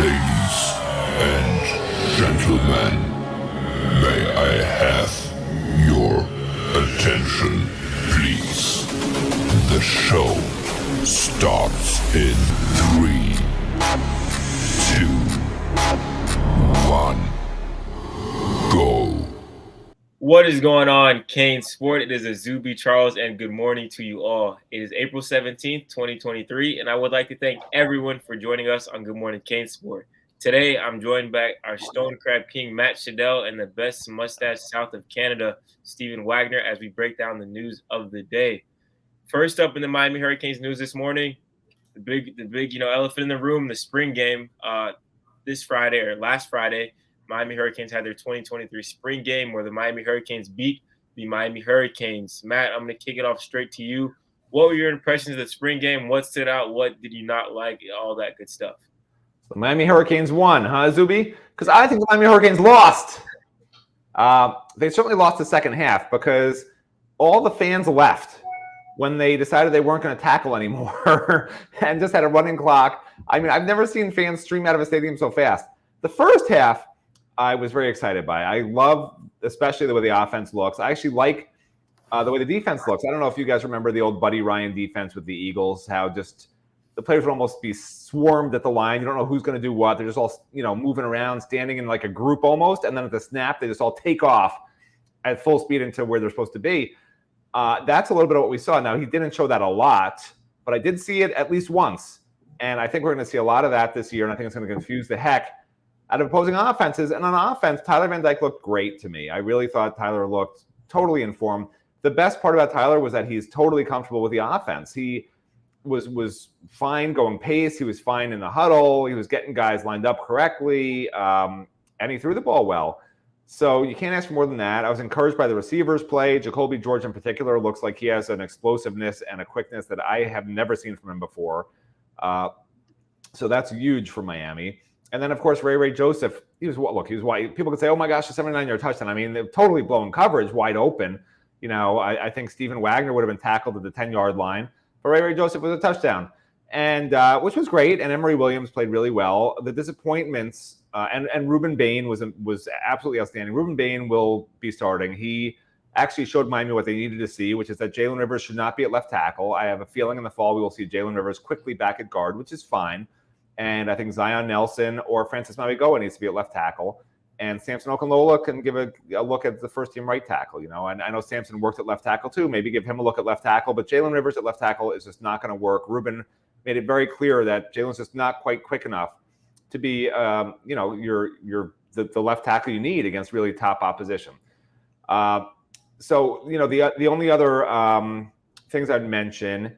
Ladies and gentlemen, may I have your attention, please? The show starts in 3, 2, 1, go. What is going on, CaneSport? It is Azubi Charles, and good morning to you all. It is April 17th, 2023, and I would like to thank everyone for joining us on Good Morning CaneSport. Today, I'm joined by our Stone Crab King, Matt Shadell, and the best mustache south of Canada, Stephen Wagner, as we break down the news of the day. First up in the Miami Hurricanes news this morning, the big elephant in the room, the spring game this Friday or last Friday. Miami Hurricanes had their 2023 spring game where the Miami Hurricanes beat the Miami Hurricanes. Matt, I'm going to kick it off straight to you. What were your impressions of the spring game? What stood out? What did you not like? All that good stuff. The Miami Hurricanes won, huh, Zuby? Because I think the Miami Hurricanes lost. They certainly lost the second half because all the fans left when they decided they weren't going to tackle anymore and just had a running clock. I mean, I've never seen fans stream out of a stadium so fast. The first half, I was very excited by. I love, especially the way the offense looks. I actually like the way the defense looks. I don't know if you guys remember the old Buddy Ryan defense with the Eagles, how just the players would almost be swarmed at the line. You don't know who's going to do what. They're just all, moving around, standing in like a group almost. And then at the snap, they just all take off at full speed into where they're supposed to be. That's a little bit of what we saw. Now, he didn't show that a lot, but I did see it at least once. And I think we're going to see a lot of that this year. And I think it's going to confuse the heck out of opposing offenses. And on offense, Tyler Van Dyke looked great to me. I really thought Tyler looked totally informed. The best part about Tyler was that he's totally comfortable with the offense. He was fine going pace. He was fine in the huddle. He was getting guys lined up correctly, and he threw the ball well. So you can't ask for more than that. I was encouraged by the receivers' play. Jacoby George in particular looks like he has an explosiveness and a quickness that I have never seen from him before. So that's huge for Miami. And then, of course, Ray Joseph, he was wide. People could say, oh, my gosh, a 79-yard touchdown. I mean, they've totally blown coverage wide open. I think Stephen Wagner would have been tackled at the 10-yard line. But Ray Joseph was a touchdown, and which was great. And Emory Williams played really well. The disappointments, and Ruben Bain was absolutely outstanding. Ruben Bain will be starting. He actually showed Miami what they needed to see, which is that Jalen Rivers should not be at left tackle. I have a feeling in the fall we will see Jalen Rivers quickly back at guard, which is fine. And I think Zion Nelson or Francis Mauigoa needs to be at left tackle. And Samson Okunlola can give a look at the first-team right tackle, And I know Samson worked at left tackle too. Maybe give him a look at left tackle. But Jalen Rivers at left tackle is just not going to work. Ruben made it very clear that Jalen's just not quite quick enough to be, the left tackle you need against really top opposition. So the only other things I'd mention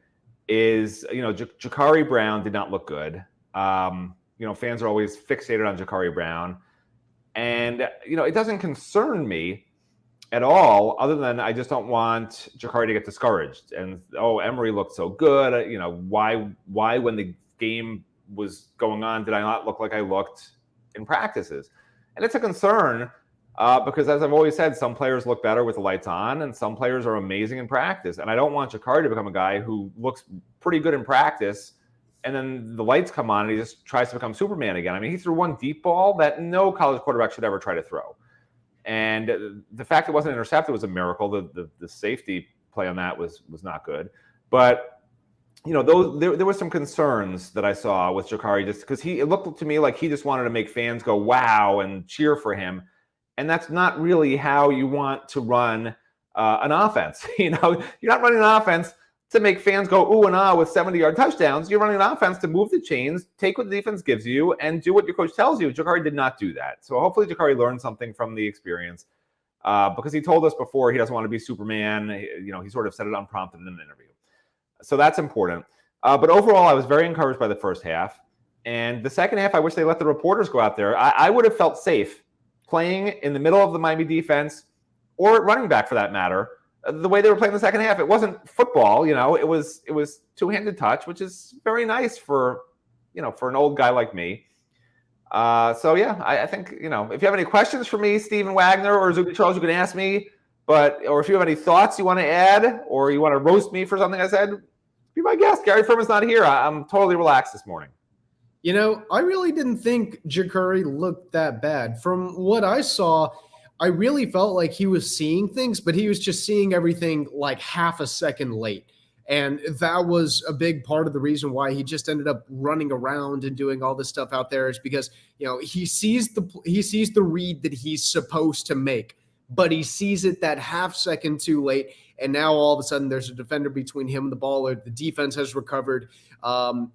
is, Ja'Carri Brown did not look good. Fans are always fixated on Ja'Carri Brown. And, it doesn't concern me at all, other than I just don't want Ja'Carri to get discouraged. And, Emory looked so good. Why when the game was going on did I not look like I looked in practices? And it's a concern because, as I've always said, some players look better with the lights on, and some players are amazing in practice. And I don't want Ja'Carri to become a guy who looks pretty good in practice, and then the lights come on and he just tries to become Superman again. I mean, he threw one deep ball that no college quarterback should ever try to throw. And the fact it wasn't intercepted was a miracle. The safety play on that was not good. But, there were some concerns that I saw with Ja'Carri just because it looked to me like he just wanted to make fans go, wow, and cheer for him. And that's not really how you want to run an offense. You're not running an offense to make fans go ooh and ah with 70-yard touchdowns. You're running an offense to move the chains, take what the defense gives you, and do what your coach tells you. Ja'Carri did not do that. So hopefully Ja'Carri learned something from the experience because he told us before he doesn't want to be Superman. He sort of said it unprompted in an interview. So that's important. But overall, I was very encouraged by the first half. And the second half, I wish they let the reporters go out there. I would have felt safe playing in the middle of the Miami defense or at running back for that matter. The way they were playing the second half, it wasn't football, it was two-handed touch, which is very nice for an old guy like me. I think, if you have any questions for me, Stephen Wagner or Zuby Charles, you can ask me, or if you have any thoughts you want to add, or you want to roast me for something I said, be my guest. Gary Furman's not here. I'm totally relaxed this morning. You know, I really didn't think Ja'Kurri looked that bad. From what I saw, I really felt like he was seeing things, but he was just seeing everything like half a second late. And that was a big part of the reason why he just ended up running around and doing all this stuff out there is because, you know, he sees the read that he's supposed to make, but he sees it that half second too late. And now all of a sudden there's a defender between him and the ball, or the defense has recovered,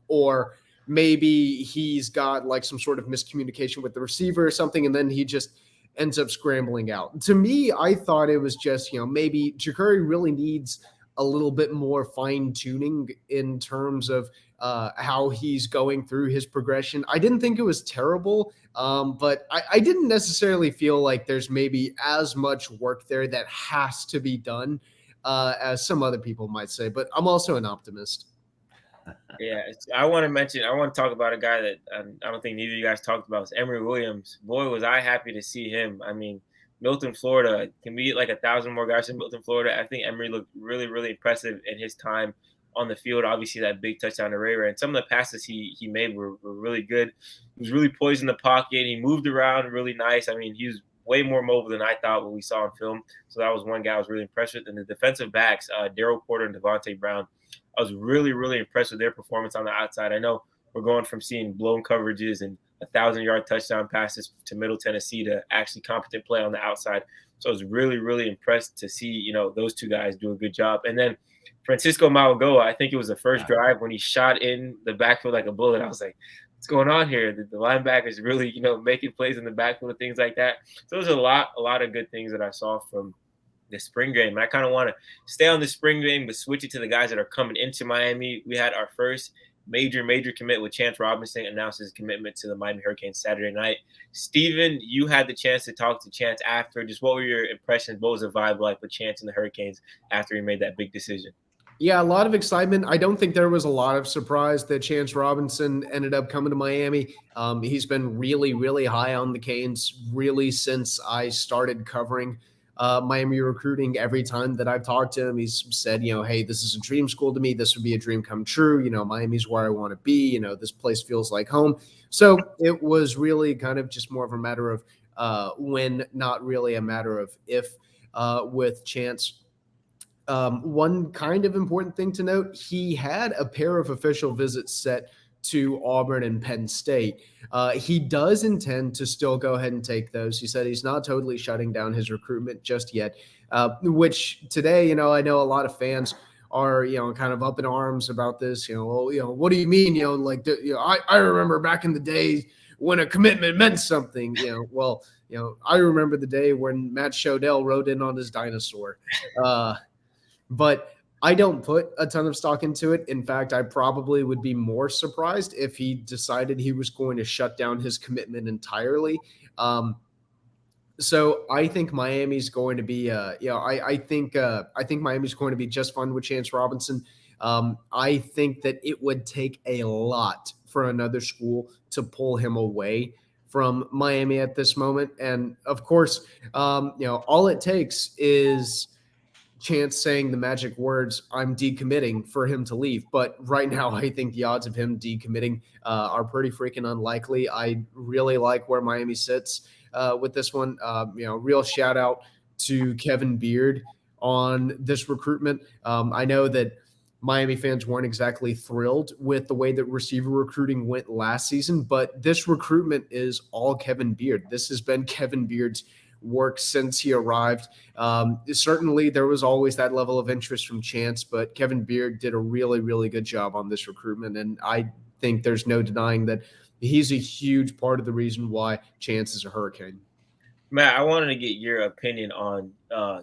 or maybe he's got like some sort of miscommunication with the receiver or something, and then he just ends up scrambling out. To me, I thought it was just, you know, maybe Ja'Kurri really needs a little bit more fine tuning in terms of how he's going through his progression. I didn't think it was terrible, but I didn't necessarily feel like there's maybe as much work there that has to be done as some other people might say. But I'm also an optimist. Yeah, I want to talk about a guy that I don't think neither of you guys talked about. Is Emory Williams. Boy, was I happy to see him. I mean, Milton, Florida. Can we get like 1,000 more guys in Milton, Florida? I think Emory looked really, really impressive in his time on the field. Obviously, that big touchdown to Ray, and some of the passes he made were really good. He was really poised in the pocket. He moved around really nice. I mean, he was way more mobile than I thought when we saw on film. So that was one guy I was really impressed with. And the defensive backs, Daryl Porter and Devontae Brown, I was really, really impressed with their performance on the outside. I know we're going from seeing blown coverages and 1,000-yard touchdown passes to Middle Tennessee to actually competent play on the outside. So I was really, really impressed to see, you know, those two guys do a good job. And then Francisco Mauigoa, I think it was the first drive when he shot in the backfield like a bullet. I was like, what's going on here? The linebackers really, you know, making plays in the backfield and things like that. So there's a lot of good things that I saw from the spring game. I kind of want to stay on the spring game, but switch it to the guys that are coming into Miami. We had our first major commit with Chance Robinson announced his commitment to the Miami Hurricanes Saturday night. Steven, you had the chance to talk to Chance after. Just what were your impressions? What was the vibe like with Chance and the Hurricanes after he made that big decision? Yeah, a lot of excitement. I don't think there was a lot of surprise that Chance Robinson ended up coming to Miami. He's been really, really high on the Canes really since I started covering Miami recruiting. Every time that I've talked to him, he's said, you know, hey, this is a dream school to me. This would be a dream come true. You know, Miami's where I want to be. You know, this place feels like home. So it was really kind of just more of a matter of when, not really a matter of if with Chance. One kind of important thing to note, he had a pair of official visits set to Auburn and Penn State. He does intend to still go ahead and take those. He said he's not totally shutting down his recruitment just yet, which today, you know, I know a lot of fans are, you know, kind of up in arms about this. You know, well, you know, what do you mean? You know, like, you know, I remember back in the day when a commitment meant something. You know, well, you know, I remember the day when Matt Shodell rode in on his dinosaur. But I don't put a ton of stock into it. In fact, I probably would be more surprised if he decided he was going to shut down his commitment entirely. So I think Miami's going to be, I think Miami's going to be just fine with Chance Robinson. I think that it would take a lot for another school to pull him away from Miami at this moment. And of course, all it takes is Chance saying the magic words, I'm decommitting, for him to leave. But right now, I think the odds of him decommitting are pretty freaking unlikely. I really like where Miami sits with this one. Real shout out to Kevin Beard on this recruitment. I know that Miami fans weren't exactly thrilled with the way that receiver recruiting went last season, but this recruitment is all Kevin Beard. This has been Kevin Beard's work since he arrived. Certainly there was always that level of interest from Chance, but Kevin Beard did a really, really good job on this recruitment. And I think there's no denying that he's a huge part of the reason why Chance is a Hurricane. Matt, I wanted to get your opinion on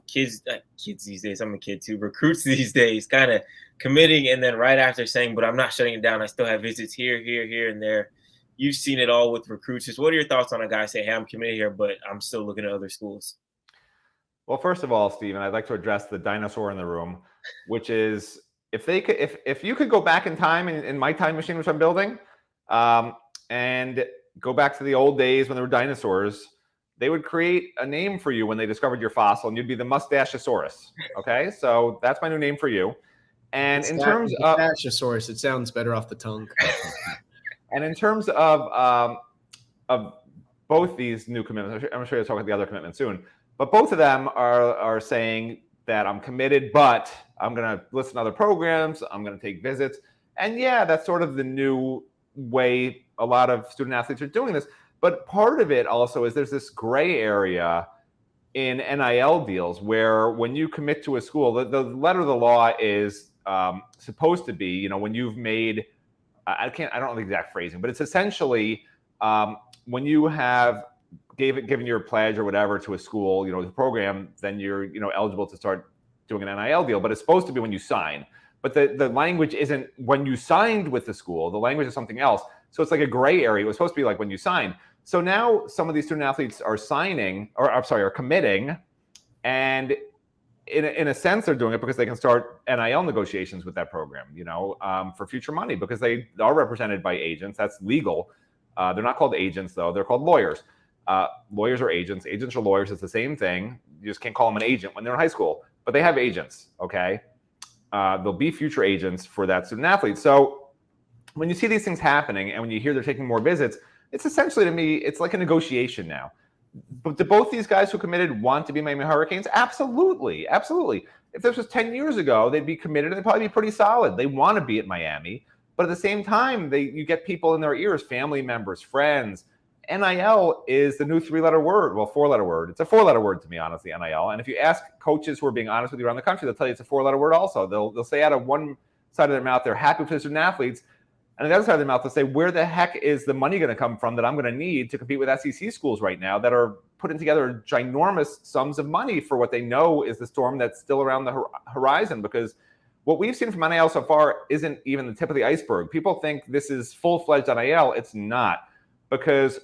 kids these days. I'm a kid too. Recruits these days kind of committing and then right after saying, but I'm not shutting it down. I still have visits here, and there. You've seen it all with recruits. Just what are your thoughts on a guy saying, hey, I'm committed here, but I'm still looking at other schools? Well, first of all, Steven, I'd like to address the dinosaur in the room, which is if you could go back in time in my time machine, which I'm building, and go back to the old days when there were dinosaurs, they would create a name for you when they discovered your fossil, and you'd be the Mustachosaurus. Okay, so that's my new name for you. And in terms of Mustachosaurus, it sounds better off the tongue. And in terms of both these new commitments, I'm sure you'll talk about the other commitments soon, but both of them are saying that I'm committed, but I'm going to listen to other programs, I'm going to take visits. And yeah, that's sort of the new way a lot of student athletes are doing this. But part of it also is there's this gray area in NIL deals where when you commit to a school, the letter of the law is supposed to be, when you've made, I don't know the exact phrasing, but it's essentially when you have given your pledge or whatever to a school, the program, then you're, eligible to start doing an NIL deal. But it's supposed to be when you sign. But the language isn't when you signed with the school. The language is something else. So it's like a gray area. It was supposed to be like when you signed. So now some of these student athletes are are committing, and in a sense they're doing it because they can start NIL negotiations with that program, for future money, because they are represented by agents. That's legal. They're not called agents though; they're called lawyers. Lawyers are agents. Agents are lawyers. It's the same thing. You just can't call them an agent when they're in high school, but they have agents. Okay, they'll be future agents for that student athlete. So when you see these things happening, and when you hear they're taking more visits, it's essentially, to me, it's like a negotiation now. But do both these guys who committed want to be Miami Hurricanes? Absolutely. Absolutely. If this was 10 years ago, they'd be committed and they'd probably be pretty solid. They want to be at Miami. But at the same time, you get people in their ears, family members, friends. NIL is the new 3-letter word. Well, 4-letter word. It's a 4-letter word to me, honestly, NIL. And if you ask coaches who are being honest with you around the country, they'll tell you it's a 4-letter word also. They'll say out of one side of their mouth, they're happy for the student athletes. And on the other side of their mouth, they'll say, where the heck is the money going to come from that I'm going to need to compete with SEC schools right now that are putting together ginormous sums of money for what they know is the storm that's still around the horizon? Because what we've seen from NIL so far isn't even the tip of the iceberg. People think this is full-fledged NIL. It's not, because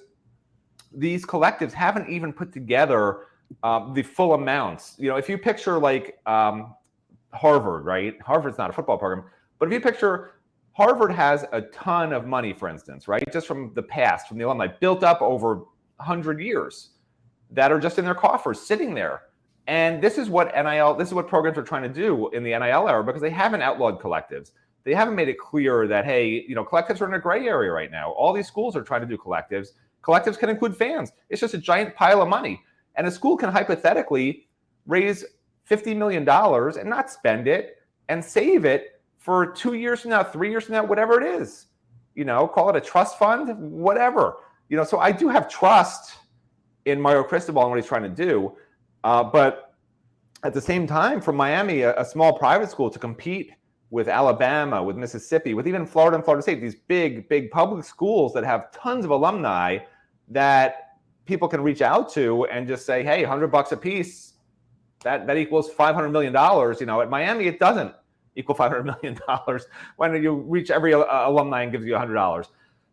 these collectives haven't even put together the full amounts. If you picture like Harvard, right? Harvard's not a football program, but if you picture Harvard has a ton of money, for instance, right? Just from the past, from the alumni, built up over 100 years that are just in their coffers, sitting there. And this is what programs are trying to do in the NIL era, because they haven't outlawed collectives. They haven't made it clear that, hey, collectives are in a gray area right now. All these schools are trying to do collectives. Collectives can include fans. It's just a giant pile of money. And a school can hypothetically raise $50 million and not spend it and save it for 2 years from now, 3 years from now, whatever it is, call it a trust fund, whatever, so I do have trust in Mario Cristobal and what he's trying to do. But at the same time, for Miami, a small private school, to compete with Alabama, with Mississippi, with even Florida and Florida State, these big public schools that have tons of alumni that people can reach out to and just say, hey, $100 a piece, that equals $500 million. At Miami, it doesn't equal $500 million when you reach every alumni and gives you $100.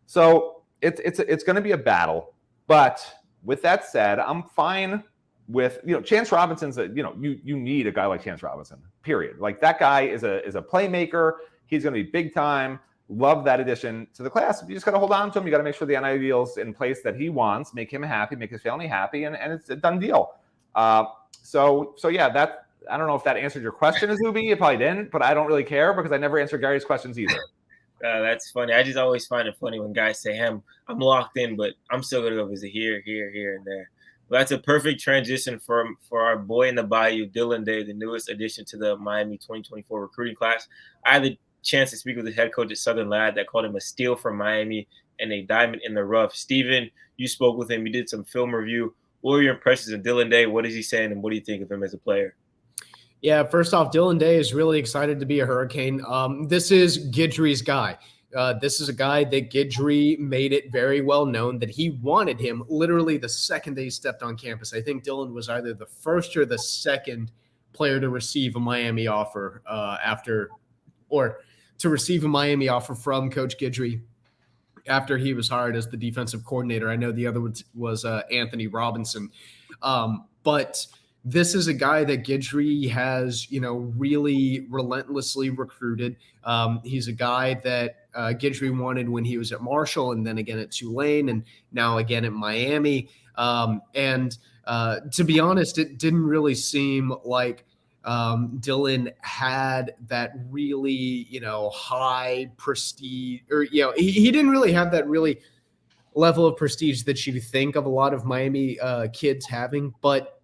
So it's going to be a battle. But with that said, I'm fine with, Chance Robinson's you need a guy like Chance Robinson, period. Like, that guy is a playmaker. He's going to be big time. Love that addition to the class. You just got to hold on to him. You got to make sure the NIL deal's in place that he wants, make him happy, make his family happy, and it's a done deal. So yeah, I don't know if that answered your question, Azubi. It probably didn't, but I don't really care because I never answered Gary's questions either. That's funny. I just always find it funny when guys say, I'm locked in, but I'm still going to go visit here, and there. Well, that's a perfect transition for our boy in the bayou, Dylan Day, the newest addition to the Miami 2024 recruiting class. I had the chance to speak with the head coach at Southern Lad that called him a steal from Miami and a diamond in the rough. Steven, you spoke with him. You did some film review. What were your impressions of Dylan Day? What is he saying, and what do you think of him as a player? Yeah, first off, Dylan Day is really excited to be a Hurricane. This is Guidry's guy. This is a guy that Guidry made it very well known that he wanted him literally the second that he stepped on campus. I think Dylan was either the first or the second player to receive a Miami offer to receive a Miami offer from Coach Guidry after he was hired as the defensive coordinator. I know the other was Anthony Robinson. But this is a guy that Guidry has, really relentlessly recruited. He's a guy that Guidry wanted when he was at Marshall, and then again at Tulane, and now again at Miami. To be honest, it didn't really seem like Dylan had that really, high prestige, or, he didn't really have that really level of prestige that you think of a lot of Miami kids having. But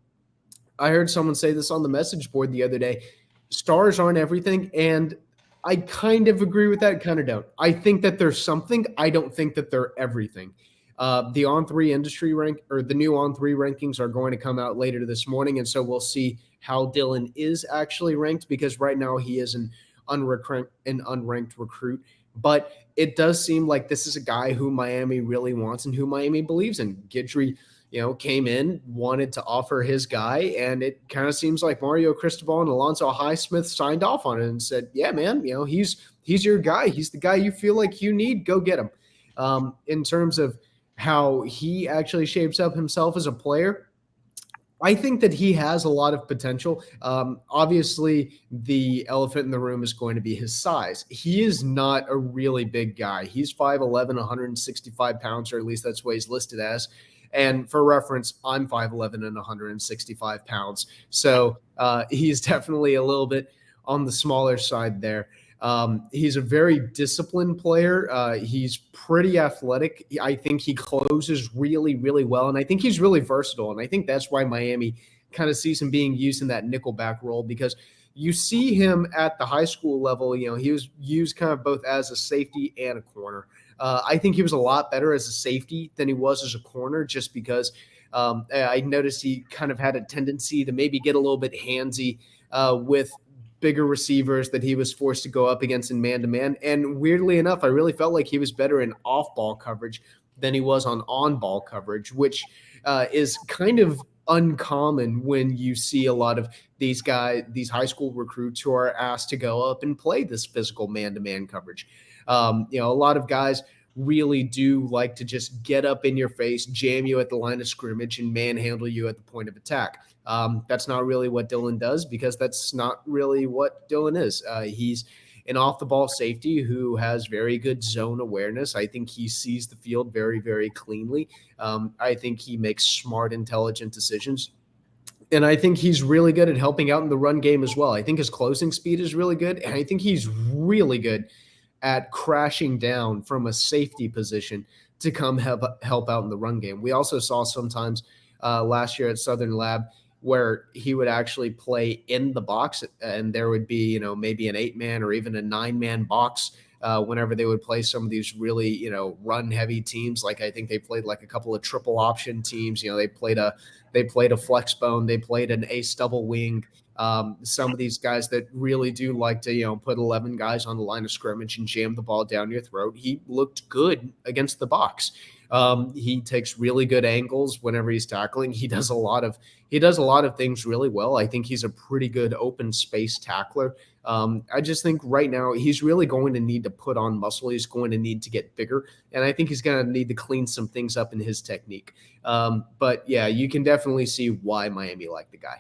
I heard someone say this on the message board the other day: stars aren't everything. And I kind of agree with that, kind of don't. I think that there's something. I don't think that they're everything. The On3 industry rank, or the new On3 rankings, are going to come out later this morning. And so we'll see how Dylan is actually ranked, because right now he is an unranked recruit. But it does seem like this is a guy who Miami really wants and who Miami believes in. Guidry, came in, wanted to offer his guy, and it kind of seems like Mario Cristobal and Alonzo Highsmith signed off on it and said, yeah, man, he's your guy. He's the guy you feel like you need. Go get him. In terms of how he actually shapes up himself as a player, I think that he has a lot of potential. Obviously, the elephant in the room is going to be his size. He is not a really big guy. He's 5'11", 165 pounds, or at least that's what he's listed as. And for reference, I'm 5'11" and 165 pounds. So he's definitely a little bit on the smaller side there. He's a very disciplined player. He's pretty athletic. I think he closes really, really well. And I think he's really versatile. And I think that's why Miami kind of sees him being used in that nickelback role, because you see him at the high school level. He was used kind of both as a safety and a corner. I think he was a lot better as a safety than he was as a corner, just because I noticed he kind of had a tendency to maybe get a little bit handsy with bigger receivers that he was forced to go up against in man-to-man. And weirdly enough, I really felt like he was better in off-ball coverage than he was on-ball coverage, which is kind of uncommon when you see a lot of these high school recruits who are asked to go up and play this physical man-to-man coverage. A lot of guys really do like to just get up in your face, jam you at the line of scrimmage, and manhandle you at the point of attack. That's not really what Dylan does, because that's not really what Dylan is. He's an off-the-ball safety who has very good zone awareness. I think he sees the field very, very cleanly. I think he makes smart, intelligent decisions. And I think he's really good at helping out in the run game as well. I think his closing speed is really good, and I think he's really good at crashing down from a safety position to come help out in the run game. We also saw sometimes last year at Southern Lab where he would actually play in the box, and there would be, maybe an 8-man or even a 9-man box whenever they would play some of these really, run heavy teams. Like, I think they played like a couple of triple option teams. They played a flex bone, they played an ace double wing. Some of these guys that really do like to, put 11 guys on the line of scrimmage and jam the ball down your throat. He looked good against the box. He takes really good angles whenever he's tackling. He does a lot of things really well. I think he's a pretty good open space tackler. I just think right now he's really going to need to put on muscle. He's going to need to get bigger, and I think he's going to need to clean some things up in his technique. But yeah, you can definitely see why Miami liked the guy.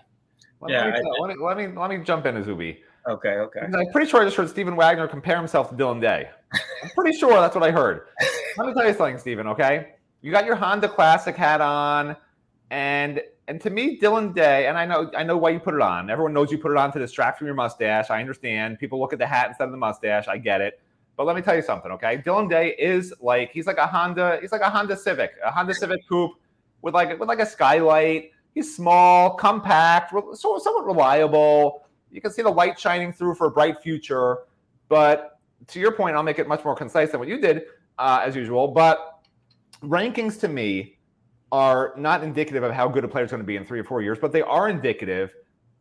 Let me jump in, Azubi. Okay. I'm pretty sure I just heard Stephen Wagner compare himself to Dylan Day. I'm pretty sure that's what I heard. Let me tell you something, Stephen, okay? You got your Honda Classic hat on, and to me, Dylan Day, and I know why you put it on. Everyone knows you put it on to distract from your mustache. I understand. People look at the hat instead of the mustache. I get it. But let me tell you something, okay? Dylan Day is he's like a Honda Civic, a Honda Civic coupe with like a skylight. He's small, compact, somewhat reliable. You can see the light shining through for a bright future. But to your point, I'll make it much more concise than what you did, as usual. But rankings to me are not indicative of how good a player is going to be in 3 or 4 years, but they are indicative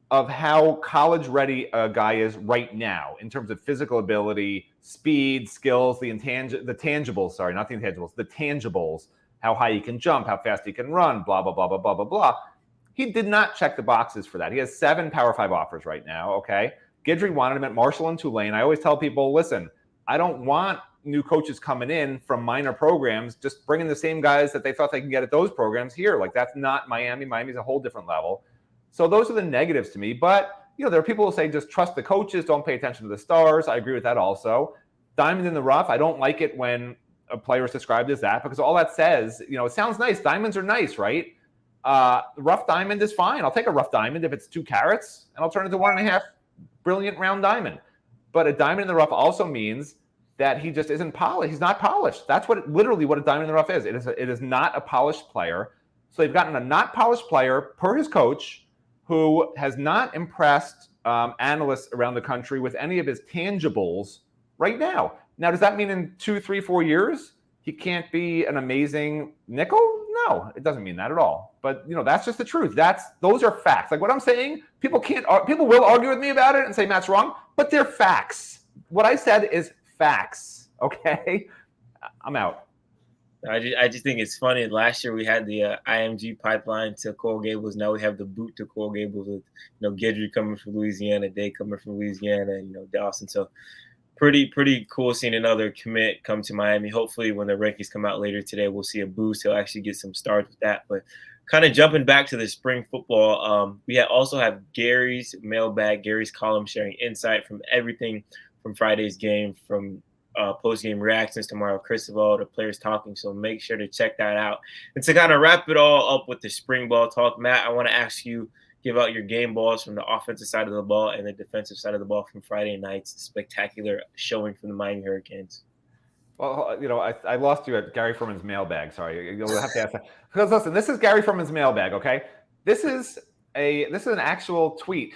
of how college-ready a guy is right now in terms of physical ability, speed, skills, the tangibles, how high he can jump, how fast he can run, blah, blah, blah, blah, blah, blah, blah. He did not check the boxes for that. He has 7 Power 5 offers right now, okay? Guidry wanted him at Marshall and Tulane. I always tell people, listen, I don't want new coaches coming in from minor programs, just bringing the same guys that they thought they can get at those programs here. Like, that's not Miami. Miami's a whole different level. So those are the negatives to me. But, there are people who say just trust the coaches, don't pay attention to the stars. I agree with that also. Diamond in the rough, I don't like it when a player is described as that, because all that says, it sounds nice. Diamonds are nice, right? Rough diamond is fine. I'll take a rough diamond if it's 2 carats, and I'll turn it to 1.5 brilliant round diamond. But a diamond in the rough also means that he just isn't polished. He's not polished. That's literally what a diamond in the rough is. It is not a polished player. So they've gotten a not polished player per his coach who has not impressed analysts around the country with any of his tangibles right now. Now, does that mean in 2, 3, 4 years he can't be an amazing nickel? No, it doesn't mean that at all. But that's just the truth. Those are facts. Like what I'm saying, people will argue with me about it and say Matt's wrong, but they're facts. What I said is facts. Okay, I'm out. I just think it's funny. Last year we had the IMG pipeline to Coral Gables. Now we have the boot to Coral Gables with Guidry coming from Louisiana, Day coming from Louisiana, and Dawson. So pretty cool seeing another commit come to Miami. Hopefully when the rankings come out later today, we'll see a boost. He'll actually get some starts with that. But kind of jumping back to the spring football, we also have Gary's mailbag, Gary's column sharing insight from everything from Friday's game, from post-game reactions tomorrow, Cristobal, the players talking. So make sure to check that out. And to kind of wrap it all up with the spring ball talk, Matt, I want to ask you, give out your game balls from the offensive side of the ball and the defensive side of the ball from Friday night's spectacular showing from the Miami Hurricanes. Well, I lost you at Gary Furman's mailbag. Sorry, you'll have to ask that. Because listen, this is Gary Furman's mailbag. Okay, this is an actual tweet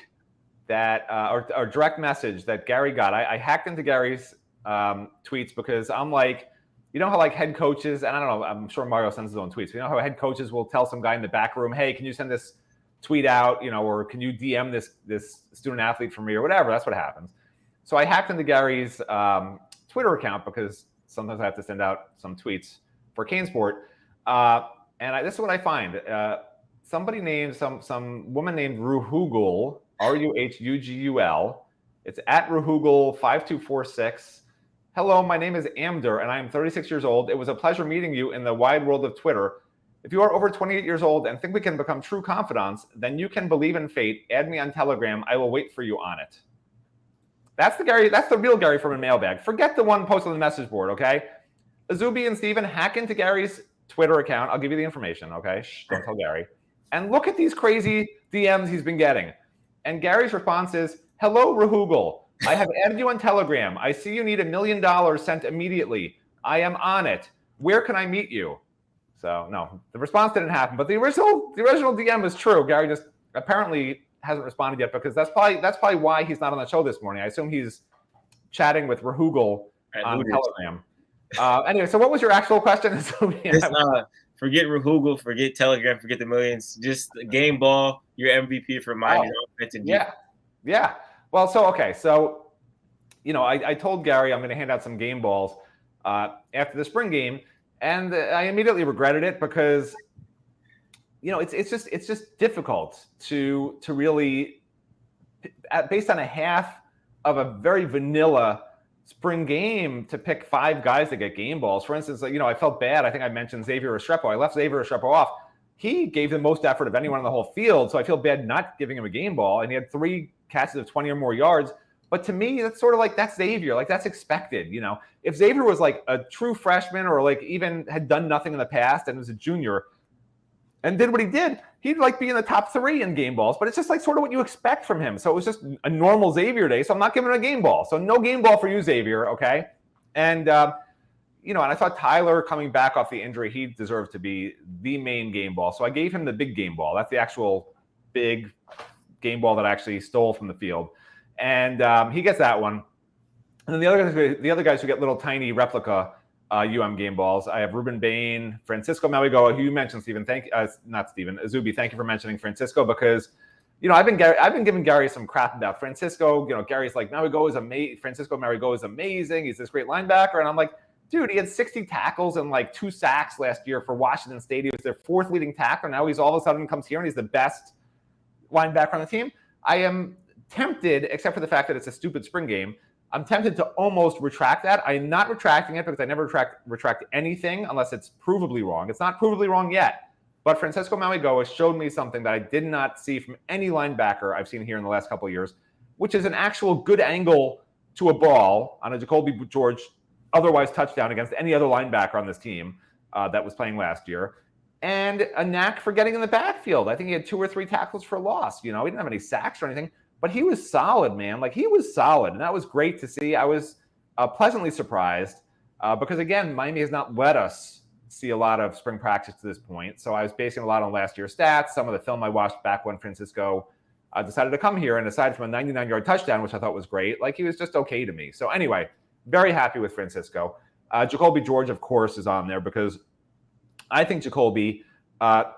that or direct message that Gary got. I hacked into Gary's tweets because I'm like, how like head coaches, and I don't know, I'm sure Mario sends his own tweets. How head coaches will tell some guy in the back room, hey, can you send this tweet out, or can you DM this student athlete for me or whatever? That's what happens. So I hacked into Gary's Twitter account because sometimes I have to send out some tweets for CaneSport. And this is what I find. Somebody named, some woman named Ruhugul, Ruhugul. It's at Ruhugul5246. Hello, my name is Amder, and I am 36 years old. It was a pleasure meeting you in the wide world of Twitter. If you are over 28 years old and think we can become true confidants, then you can believe in fate. Add me on Telegram. I will wait for you on it. That's the real Gary Furman mailbag. Forget the one posted on the message board, okay? Azubi and Steven, hack into Gary's Twitter account. I'll give you the information, okay? Shh, don't tell Gary. And look at these crazy DMs he's been getting. And Gary's response is, hello, Ruhugul. I have added you on Telegram. I see you need $1 million sent immediately. I am on it. Where can I meet you? So no, the response didn't happen, but the original DM is true. Gary just apparently hasn't responded yet because that's probably why he's not on the show this morning. I assume he's chatting with Ruhugul on Telegram. Anyway, so what was your actual question? Forget Ruhugul, forget Telegram, forget the millions. Just game ball, your MVP for Miami. Yeah. Well, so I told Gary I'm going to hand out some game balls after the spring game, and I immediately regretted it because it's just difficult to really, based on a half of a very vanilla spring game, to pick 5 guys to get game balls. For instance, I felt bad. I think I mentioned Xavier Restrepo. I left Xavier Restrepo off. He gave the most effort of anyone on the whole field, so I feel bad not giving him a game ball. And he had 3 catches of 20 or more yards. But to me, that's sort of like, that's Xavier. Like, that's expected. If Xavier was like a true freshman or like even had done nothing in the past and was a junior and did what he did, he'd like be in the top 3 in game balls. But it's just like sort of what you expect from him. So it was just a normal Xavier day. So I'm not giving him a game ball. So no game ball for you, Xavier. Okay. And, and I thought Tyler coming back off the injury, he deserved to be the main game ball. So I gave him the big game ball. That's the actual big game ball that I actually stole from the field. And he gets that one. And then the other guys who get little tiny replica game balls, I have Ruben Bain, Francisco Maligoa, who you mentioned, Stephen. Azubi, thank you for mentioning Francisco, because I've been giving Gary some crap about Francisco. Gary's like, Francisco Maligoa is amazing. He's this great linebacker. And I'm like, dude, he had 60 tackles and like 2 sacks last year for Washington State. He was their 4th leading tackler. Now he's all of a sudden comes here and he's the best linebacker on the team. I am tempted, except for the fact that it's a stupid spring game, I'm tempted to almost retract that. I'm not retracting it because I never retract anything unless it's provably wrong. It's not provably wrong yet. But Francisco Maligoa showed me something that I did not see from any linebacker I've seen here in the last couple of years, which is an actual good angle to a ball on a Jacoby George otherwise touchdown against any other linebacker on this team that was playing last year. and a knack for getting in the backfield. I think he had 2 or 3 tackles for loss. He didn't have any sacks or anything, but he was solid, man. Like, he was solid, and that was great to see. I was pleasantly surprised because, again, Miami has not let us see a lot of spring practice to this point. So I was basing a lot on last year's stats, some of the film I watched back when Francisco decided to come here. And aside from a 99-yard touchdown, which I thought was great, like, he was just okay to me. So anyway, very happy with Francisco. Jacoby George, of course, is on there because I think Jacoby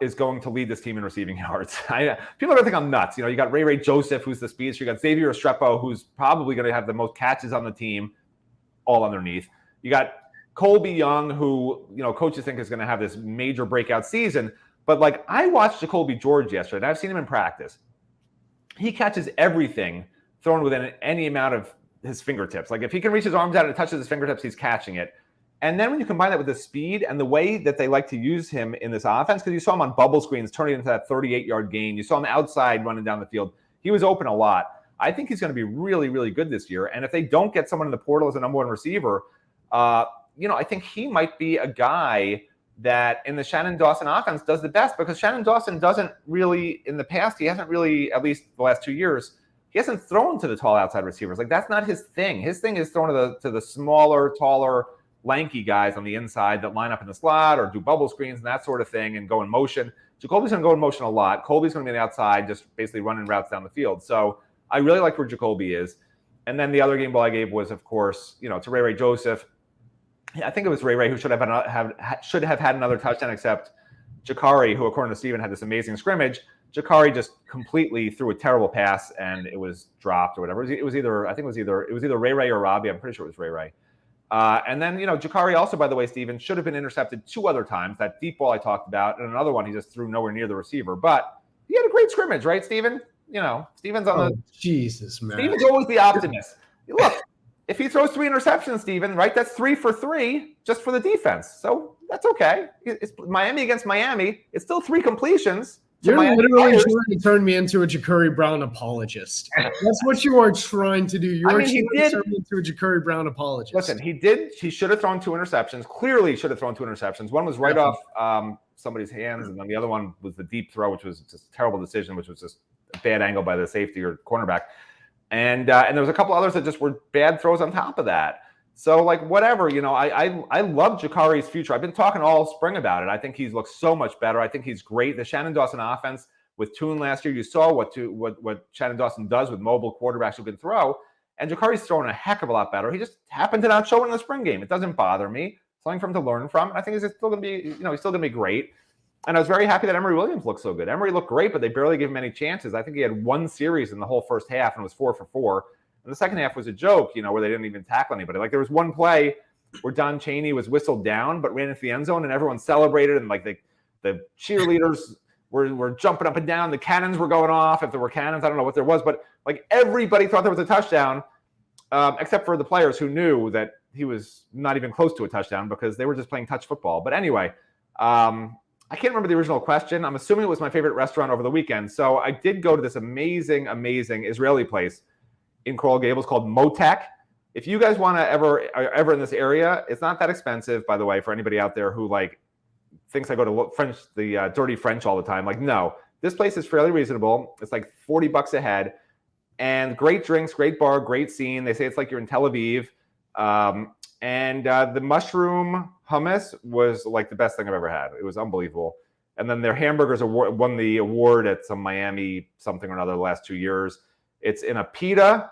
is going to lead this team in receiving yards. People are going to think I'm nuts. You got Ray Joseph, who's the speedster. You got Xavier Estrepo, who's probably going to have the most catches on the team, all underneath. You got Colby Young, who, coaches think is going to have this major breakout season. But, like, I watched Jacoby George yesterday, and I've seen him in practice. He catches everything thrown within any amount of his fingertips. Like, if he can reach his arms out and it touches his fingertips, he's catching it. And then when you combine that with the speed and the way that they like to use him in this offense, because you saw him on bubble screens turning into that 38-yard gain. You saw him outside running down the field. He was open a lot. I think he's going to be really, really good this year. And if they don't get someone in the portal as a number one receiver, I think he might be a guy that in the Shannon Dawson offense does the best, because Shannon Dawson doesn't really, in the past, he hasn't really, at least the last 2 years, he hasn't thrown to the tall outside receivers. Like, that's not his thing. His thing is throwing to the smaller, taller, lanky guys on the inside that line up in the slot or do bubble screens and that sort of thing and go in motion. Jacoby's going to go in motion a lot. Colby's going to be on the outside, just basically running routes down the field. So I really like where Jacoby is. And then the other game ball I gave was, of course, to Ray Joseph. I think it was Ray who should have had another touchdown, except Jakari, who, according to Steven, had this amazing scrimmage. Jakari just completely threw a terrible pass and it was dropped or whatever. It was either Ray or Robbie. I'm pretty sure it was Ray. And then, Jakari also, by the way, Steven, should have been intercepted 2 other times. That deep ball I talked about, and another one he just threw nowhere near the receiver. But he had a great scrimmage, right, Steven? Steven's on the Jesus, man. Steven's always the optimist. Look, if he throws 3 interceptions, Steven, right, that's 3 for 3 just for the defense. So that's okay. It's Miami against Miami. It's still 3 completions. You're literally trying to turn me into a Jakari Brown apologist. That's what you are trying to do. You're trying to turn me into a Jakari Brown apologist. Listen, he should have thrown 2 interceptions. Clearly should have thrown 2 interceptions. One was right off somebody's hands, and then the other one was the deep throw, which was just a terrible decision, which was just a bad angle by the safety or cornerback. And there was a couple others that just were bad throws on top of that. So, like, whatever, I love Jakari's future. I've been talking all spring about it. I think he's looked so much better. I think he's great. The Shannon Dawson offense with Toon last year, you saw what Shannon Dawson does with mobile quarterbacks who can throw. And Jakari's throwing a heck of a lot better. He just happened to not show it in the spring game. It doesn't bother me. Something for him to learn from. I think he's still going to be, he's still going to be great. And I was very happy that Emory Williams looked so good. Emory looked great, but they barely gave him any chances. I think he had 1 series in the whole first half and it was 4 for 4. And the second half was a joke, where they didn't even tackle anybody. Like, there was one play where Don Chaney was whistled down but ran into the end zone and everyone celebrated, and like the cheerleaders were jumping up and down. The cannons were going off. If there were cannons, I don't know what there was, but like everybody thought there was a touchdown, except for the players who knew that he was not even close to a touchdown because they were just playing touch football. But anyway, I can't remember the original question. I'm assuming it was my favorite restaurant over the weekend. So I did go to this amazing, amazing Israeli place in Coral Gables called Motek. If you guys want to ever in this area, it's not that expensive, by the way, for anybody out there who like thinks I go to French, the dirty French all the time. Like, no, this place is fairly reasonable. It's like $40 a head, and great drinks, great bar, great scene. They say it's like you're in Tel Aviv. And the mushroom hummus was like the best thing I've ever had. It was unbelievable. And then their hamburgers won the award at some Miami something or another the last 2 years. It's in a pita,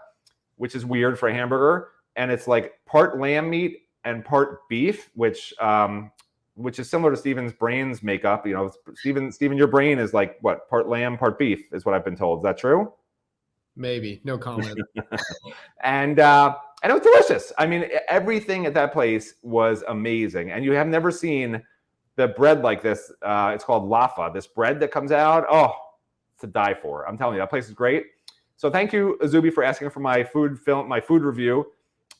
which is weird for a hamburger, and it's like part lamb meat and part beef, which is similar to Steven's brain's makeup. Steven, your brain is like what, part lamb, part beef, is what I've been told. Is that true? Maybe. No comment. And it was delicious. I mean, everything at that place was amazing, and you have never seen the bread like this. It's called Lafa. This bread that comes out, it's to die for. I'm telling you, that place is great. So thank you, Azubi, for asking for my food review.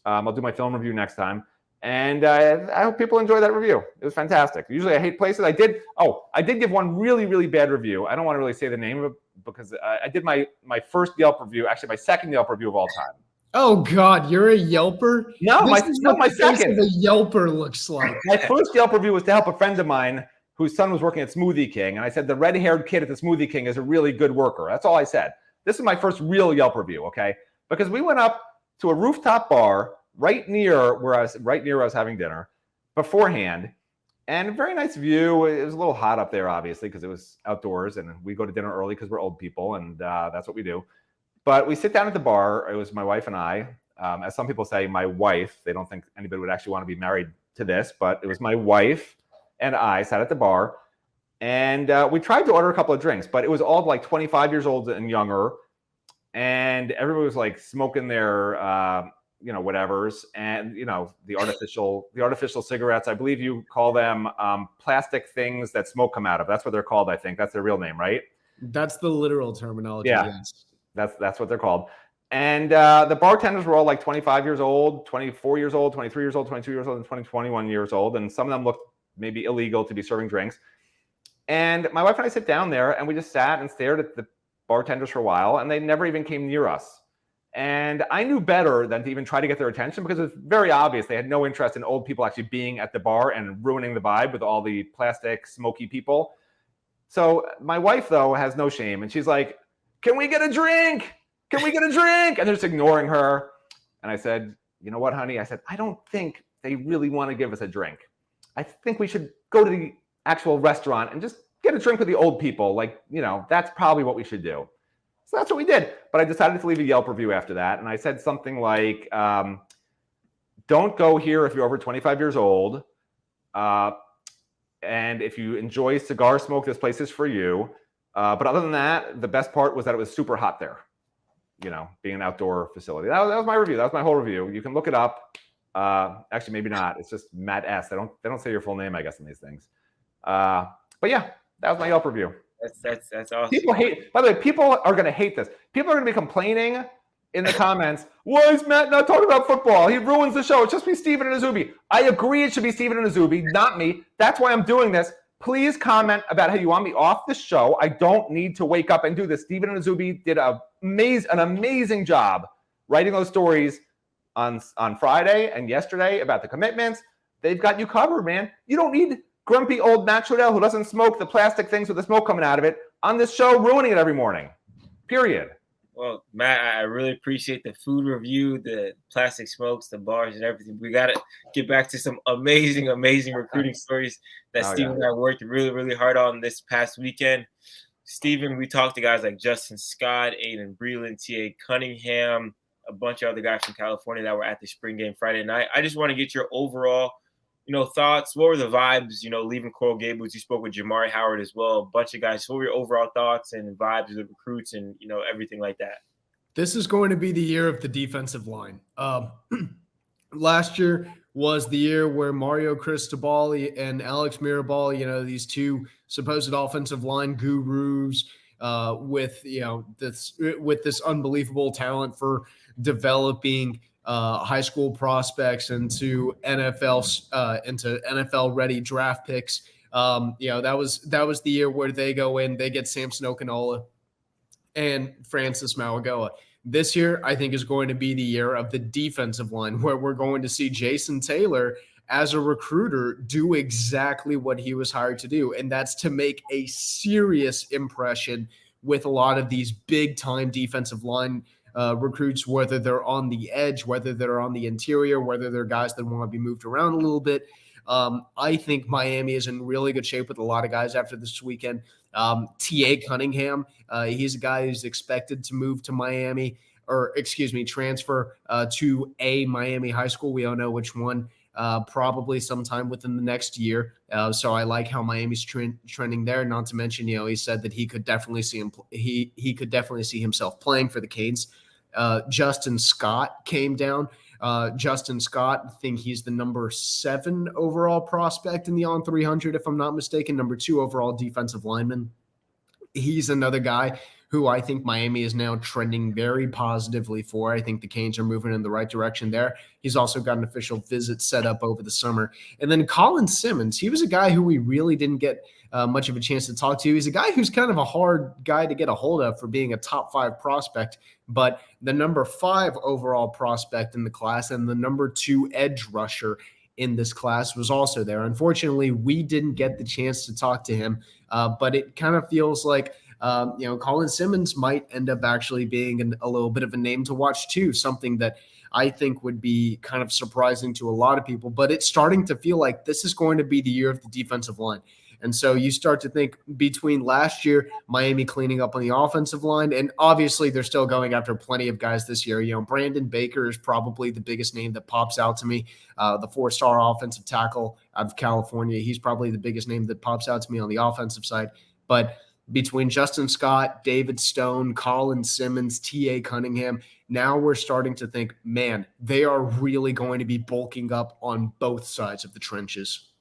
I'll do my film review next time. And I hope people enjoy that review. It was fantastic. Usually I hate places. I did give one really, really bad review. I don't want to really say the name of it because I did my first Yelp review, actually my second Yelp review of all time. Oh, God, you're a Yelper? No, my second. The Yelper looks like. My first Yelp review was to help a friend of mine whose son was working at Smoothie King. And I said, the red-haired kid at the Smoothie King is a really good worker. That's all I said. This is my first real Yelp review, okay? Because we went up to a rooftop bar right near where I was having dinner beforehand. And a very nice view. It was a little hot up there, obviously, because it was outdoors. And we go to dinner early because we're old people, and that's what we do. But we sit down at the bar. It was my wife and I. As some people say, my wife. They don't think anybody would actually want to be married to this, but it was my wife and I sat at the bar. And we tried to order a couple of drinks, but it was all like 25 years old and younger. And everybody was like smoking their, whatevers. And, the artificial cigarettes, I believe you call them plastic things that smoke come out of. That's what they're called, I think. That's their real name, right? That's the literal terminology. Yeah, yes. That's what they're called. And the bartenders were all like 25 years old, 24 years old, 23 years old, 22 years old, and 21 years old. And some of them looked maybe illegal to be serving drinks. And my wife and I sit down there, and we just sat and stared at the bartenders for a while, and they never even came near us. And I knew better than to even try to get their attention, because it was very obvious they had no interest in old people actually being at the bar and ruining the vibe with all the plastic, smoky people. So my wife, though, has no shame, and she's like, "Can we get a drink? Can we get a drink?" And they're just ignoring her. And I said, "You know what, honey?" I said, "I don't think they really want to give us a drink. I think we should go to the actual restaurant and just get a drink with the old people. Like, that's probably what we should do." So that's what we did. But I decided to leave a Yelp review after that. And I said something like, don't go here if you're over 25 years old. And if you enjoy cigar smoke, this place is for you. But other than that, the best part was that it was super hot there, being an outdoor facility. That was my review. That was my whole review. You can look it up. Actually, maybe not. It's just Matt S. They don't say your full name, I guess, in these things. But yeah, that was my Yelp review. That's awesome. People hate. By the way, people are going to hate this. People are going to be complaining in the comments. Why is Matt not talking about football? He ruins the show. It's just be Steven and Azubi. I agree it should be Steven and Azubi, not me. That's why I'm doing this. Please comment about how you want me off the show. I don't need to wake up and do this. Steven and Azubi did an amazing job writing those stories on Friday and yesterday about the commitments. They've got you covered, man. You don't need grumpy old Matt Trudell, who doesn't smoke the plastic things with the smoke coming out of it, on this show, ruining it every morning. Period. Well, Matt, I really appreciate the food review, the plastic smokes, the bars, and everything. We got to get back to some amazing recruiting stories that Steven and I worked really, really hard on this past weekend. Steven, we talked to guys like Justin Scott, Aiden Breland, T.A. Cunningham, a bunch of other guys from California that were at the spring game Friday night. I just want to get your overall thoughts. What were the vibes, leaving Coral Gables? You spoke with Jamari Howard as well, a bunch of guys. What were your overall thoughts and vibes of the recruits and, everything like that? This is going to be the year of the defensive line. Last year was the year where Mario Cristobal and Alex Mirabal, these two supposed offensive line gurus, with this unbelievable talent for developing high school prospects into NFL ready draft picks. That was the year where they go in, they get Samson Okinola and Francis Mauagoa. This year, I think, is going to be the year of the defensive line, where we're going to see Jason Taylor as a recruiter do exactly what he was hired to do, and that's to make a serious impression with a lot of these big-time defensive line recruits, whether they're on the edge, whether they're on the interior, whether they're guys that want to be moved around a little bit. I think Miami is in really good shape with a lot of guys after this weekend. T.A. Cunningham, he's a guy who's expected to move to Miami, transfer to a Miami high school. We don't know which one, probably sometime within the next year. So I like how Miami's trending there. Not to mention, he said that he could definitely see him. He could definitely see himself playing for the Canes. Justin Scott came down. Justin Scott, I think he's the number 7 overall prospect in the On 300, if I'm not mistaken, number 2 overall defensive lineman. He's another guy who I think Miami is now trending very positively for. I think the Canes are moving in the right direction there. He's also got an official visit set up over the summer. And then Colin Simmons, he was a guy who we really didn't get much of a chance to talk to. He's a guy who's kind of a hard guy to get a hold of for being a top 5 prospect, but the number 5 overall prospect in the class and the number 2 edge rusher in this class was also there. Unfortunately, we didn't get the chance to talk to him, but it kind of feels like Colin Simmons might end up actually being a little bit of a name to watch too, something that I think would be kind of surprising to a lot of people. But it's starting to feel like this is going to be the year of the defensive line. And so you start to think between last year, Miami cleaning up on the offensive line, and obviously they're still going after plenty of guys this year. Brandon Baker is probably the biggest name that pops out to me, the 4-star offensive tackle out of California. He's probably the biggest name that pops out to me on the offensive side. But between Justin Scott, David Stone, Colin Simmons, T.A. Cunningham, now we're starting to think, man, they are really going to be bulking up on both sides of the trenches.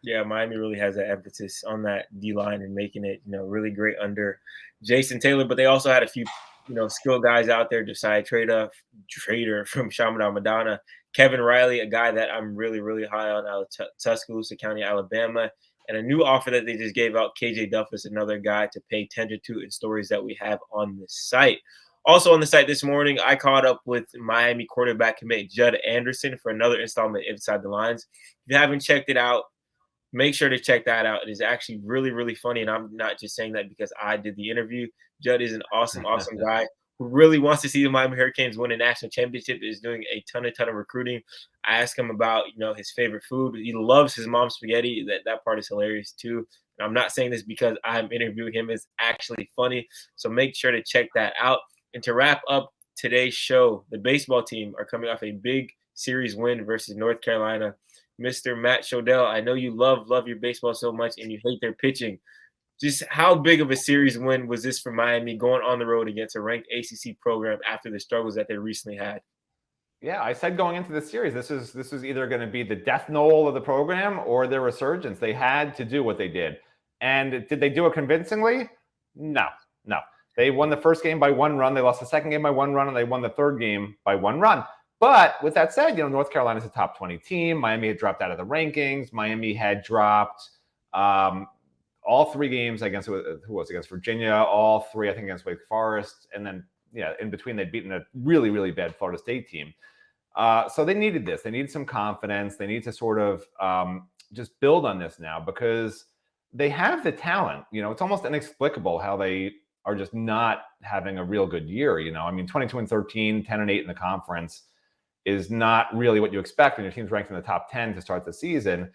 Yeah, Miami really has that emphasis on that D-line and making it, really great under Jason Taylor. But they also had a few, skilled guys out there. Josiah Trader from Chaminade Madonna. Kevin Riley, a guy that I'm really, really high on out of Tuscaloosa County, Alabama. And a new offer that they just gave out, KJ Duff, is another guy to pay attention to in stories that we have on the site. Also on the site this morning, I caught up with Miami quarterback commit Judd Anderson for another installment of Inside the Lines. If you haven't checked it out, make sure to check that out. It is actually really, really funny, and I'm not just saying that because I did the interview. Judd is an awesome, awesome guy who really wants to see the Miami Hurricanes win a national championship, is doing a ton of recruiting. I asked him about, his favorite food. He loves his mom's spaghetti. That part is hilarious too. And I'm not saying this because I'm interviewing him. It's actually funny. So make sure to check that out. And to wrap up today's show, the baseball team are coming off a big series win versus North Carolina. Mr. Matt Shodell, I know you love your baseball so much and you hate their pitching. Just how big of a series win was this for Miami going on the road against a ranked ACC program after the struggles that they recently had? Yeah, I said going into the series, this was either going to be the death knell of the program or their resurgence. They had to do what they did. And did they do it convincingly? No. They won the first game by 1 run. They lost the second game by 1 run, and they won the third game by 1 run. But with that said, North Carolina's a top 20 team. Miami had dropped out of the rankings. Miami had dropped all 3 games against Virginia, all 3, I think, against Wake Forest. And then, in between, they'd beaten a really, really bad Florida State team. So they needed this. They needed some confidence. They need to sort of just build on this now because they have the talent. It's almost inexplicable how they are just not having a real good year. 22-13, 10-8 in the conference is not really what you expect when your team's ranked in the top 10 to start the season.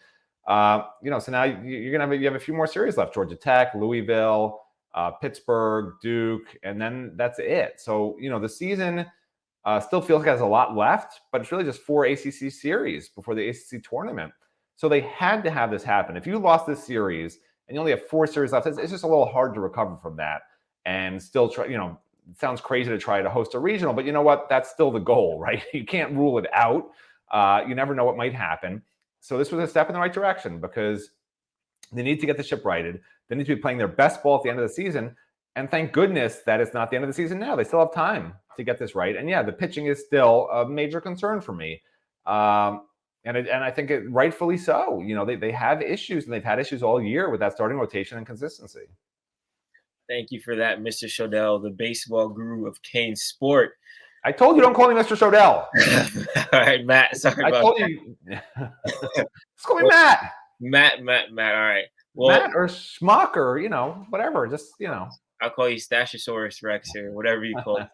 So now you have a few more series left: Georgia Tech, Louisville, Pittsburgh, Duke, and then that's it. So the season still feels like it has a lot left, but it's really just 4 ACC series before the ACC tournament. So they had to have this happen. If you lost this series and you only have 4 series left, it's just a little hard to recover from that and still try. It sounds crazy to try to host a regional, but you know what? That's still the goal, right? You can't rule it out. You never know what might happen. So this was a step in the right direction because they need to get the ship righted. They need to be playing their best ball at the end of the season. And thank goodness that it's not the end of the season now. They still have time to get this right. And yeah, the pitching is still a major concern for me. And I think it rightfully so. They have issues, and they've had issues all year with that starting rotation and consistency. Thank you for that, Mr. Shodell, the baseball guru of CaneSport. I told you don't call me Mr. Shodell. All right, Matt. Sorry about that. Just call me Matt. Matt. All right. Well, Matt or Schmuck or, whatever. Just, I'll call you Stashosaurus Rex or whatever you call it.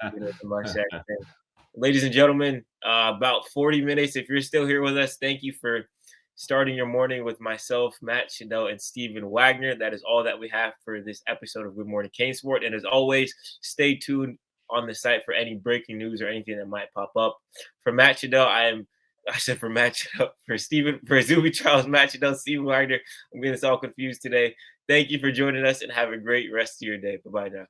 Ladies and gentlemen, about 40 minutes. If you're still here with us, thank you for starting your morning with myself, Matt Shodell, and Steven Wagner. That is all that we have for this episode of Good Morning CaneSport. And as always, stay tuned on the site for any breaking news or anything that might pop up. For Matt Shodell, for Zuby Charles, Matt Shodell, Steven Wagner, I'm getting us all confused today. Thank you for joining us and have a great rest of your day. Bye-bye now.